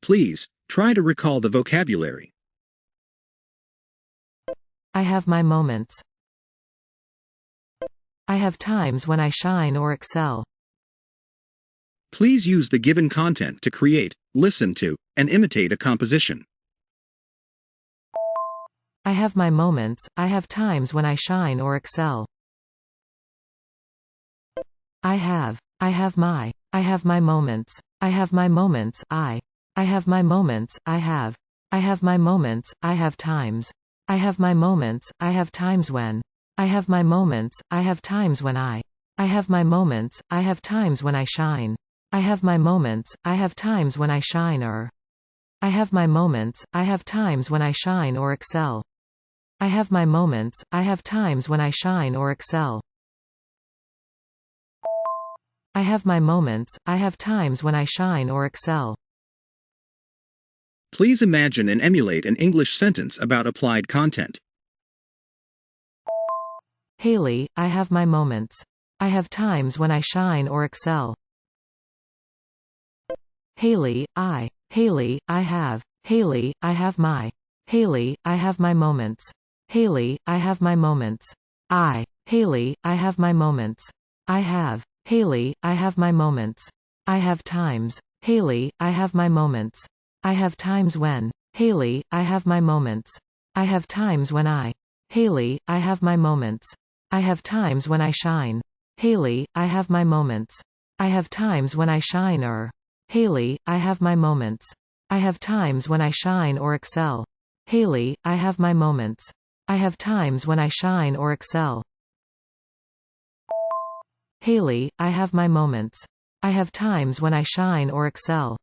Please, try to recall the vocabulary. I have my moments. I have times when I shine or excel. Please use the given content to create, listen to, and imitate a composition. I have my moments, I have times when I shine or excel. I have my moments, I have my moments, I have my moments, I have my moments, I have times. I have my moments, I have times when. I have my moments, I have times when I have my moments, I have times when I shine. I have my moments, I have times when I shine or. I have my moments, I have times when I shine or excel. I have my moments, I have times when I shine or excel. I have my moments, I have times when I shine or excel. Please imagine and emulate an English sentence about applied content. Haley, I have my moments. I have times when I shine or excel. Haley, I have. Haley, I have my. Haley, I have my moments. Haley, I have my moments. Haley, I have my moments. I have. Haley, I have my moments. I have times. Haley, I have my moments. I have times when. Haley, I have my moments. I have times when I. Haley, I have my moments. I have times when I shine. Haley, I have my moments. I have times when I shine or. Haley, I have my moments. I have times when I shine or excel. Haley, I have my moments. I have times when I shine or excel. Haley, I have my moments. I have times when I shine or excel.